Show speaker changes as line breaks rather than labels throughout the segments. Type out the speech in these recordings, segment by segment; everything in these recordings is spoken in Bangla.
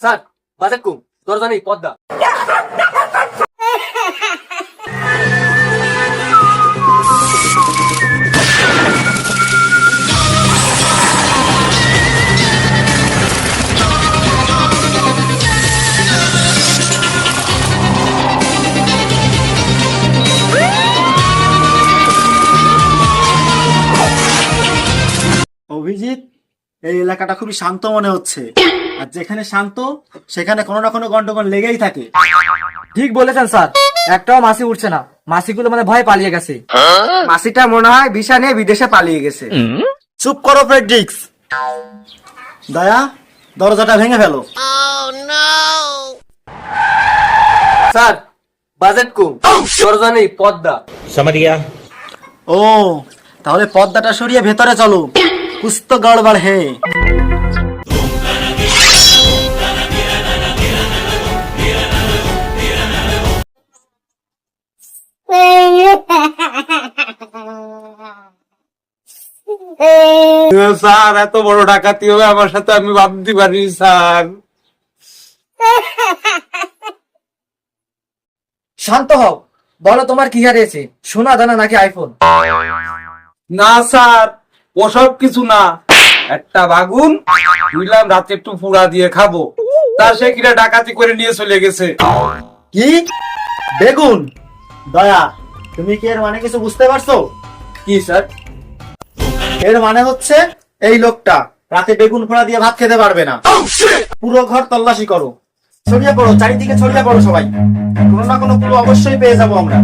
স্যার বাজেট কম, দরজা নেই, পর্দা।
অভিজিৎ, এই এলাকাটা খুবই শান্ত মনে হচ্ছে, আর যেখানে শান্ত সেখানে কোনো না কোনো গন্ডগোল লেগেই থাকে।
ঠিক বলেছেন স্যার, একটাও মাছি উঠছে না। মাছিগুলো মানে ভয় পালিয়ে গেছে। মাছিটা মনে হয় ভিসা নিয়ে বিদেশে পালিয়ে গেছে।
চুপ করো ফ্রেডরিক্স। দয়া, দরজাটা ভেঙে ফেলো।
স্যার বাজেট কম, দরজা নেই, পর্দা।
समझ गया।
ও, তাহলে পর্দাটা সরিয়ে ভেতরে চলো, কুছ তো গড়বড় হে।
স্যার এত বড় ডাকাতি হবে আমার সাথে আমি ভাবতে পারি স্যার।
শান্ত হও, বলো তোমার কি হারিয়েছে, সোনা দানা নাকি আইফোন?
না স্যার, ওসব কিছু না। একটা বাগুন বুঝলাম রাতে একটু পুড়া দিয়ে খাবো, তা সে কিনা ডাকাতি করে নিয়ে চলে গেছে।
কি বেগুন? দয়া, তুমি কি এর মানে কিছু বুঝতে পারছো?
কি স্যার?
এর মানে হচ্ছে এই লোকটা রাতে বেগুন ফোড়া দিয়ে ভাত খেতে পারবে না। পুরো ঘর তল্লাশি করো, ছড়িয়ে পড়ো, চারিদিকে ছড়িয়ে পড়ো সবাই, কোনো না কোনো ক্লু অবশ্যই পেয়ে যাবো আমরা।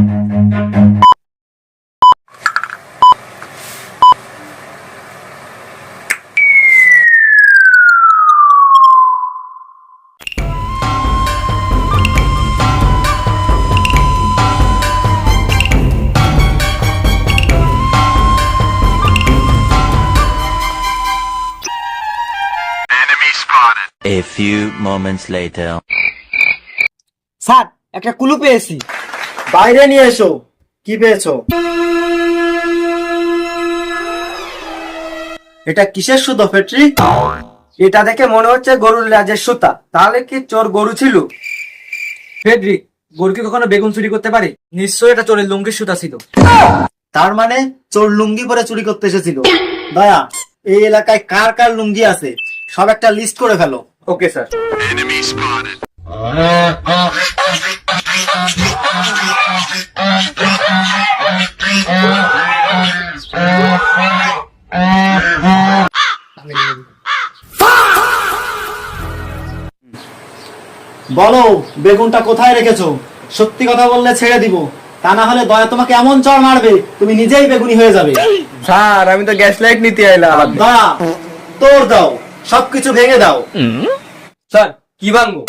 A few moments later.
Sir একটা কুলু পেয়েছি।
বাইরে নিয়ে এসো, কি পেয়েছো? এটা কিসের সুতো ফেটরি?
এটা দেখে মনে হচ্ছে গরুর লেজের সুতা। তাহলে কি চোর গরু ছিল? ফেডরিক, গরু কি কখনো বেগুন চুরি করতে পারে? নিশ্চয়ই এটা চোরের লুঙ্গির সুতা ছিল।
তার মানে চোর লুঙ্গি পরে চুরি করতে এসেছিল। দয়া, এই এলাকায় কার কার লুঙ্গি আছে সব একটা লিস্ট করে ফেলো।
Okay sir.
বলো বেগুনটা কোথায় রেখেছো? সত্যি কথা বললে ছেড়ে দিব, তা না হলে দয়া তোমাকে এমন চড় মারবে তুমি নিজেই বেগুনি হয়ে যাবে।
স্যার আমি তো গ্যাস লাইট নিতে এলাম।
দয়া, তোর দাও, সবকিছু ভেঙে দাও।
স্যার কি ভাঙবো?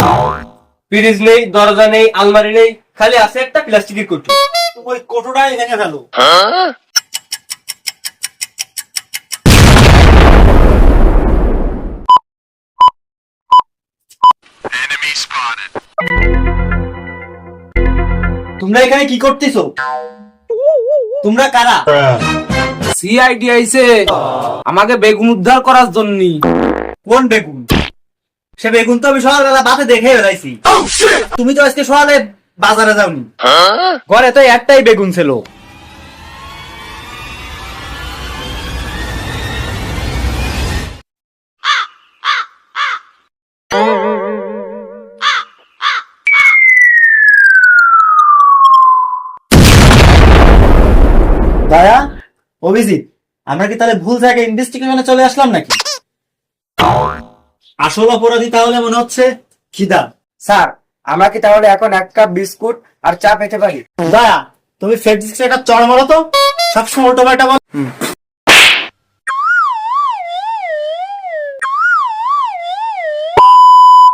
ফ্রিজ নেই, দরজা নেই, আলমারি নেই, খালি আছে একটা প্লাস্টিকের কুটু।
তুমি ওই কোটোটাই ভেঙে ফেলো। তোমরা এখানে কি করতেছো? তোমরা কারা?
সিআইডি আইছে আমাকে বেগুন উদ্ধার করার জন্য।
কোন বেগুন? সে বেগুন তো আমি সকালবেলা বাতে দেখে বেড়াইছি। তুমি তো আজকে সকালে বাজারে যাওনি।
ঘরে তো একটাই বেগুন ছিল।
দয়া, অভিজিৎ, আমরা কি তাহলে ভুল জায়গায় ইনভেস্টিগেশনে চলে আসলাম নাকি? আসল অপরাধী তাহলে মনে হচ্ছে খিদা।
স্যার আমরা কি তাহলে এখন এক কাপ বিস্কুট আর চা পেতে পারি?
দয়া, তুমি ফেডরিক্সকে একটা চড় মারো তো, সবসময় উল্টো পাল্টা বল।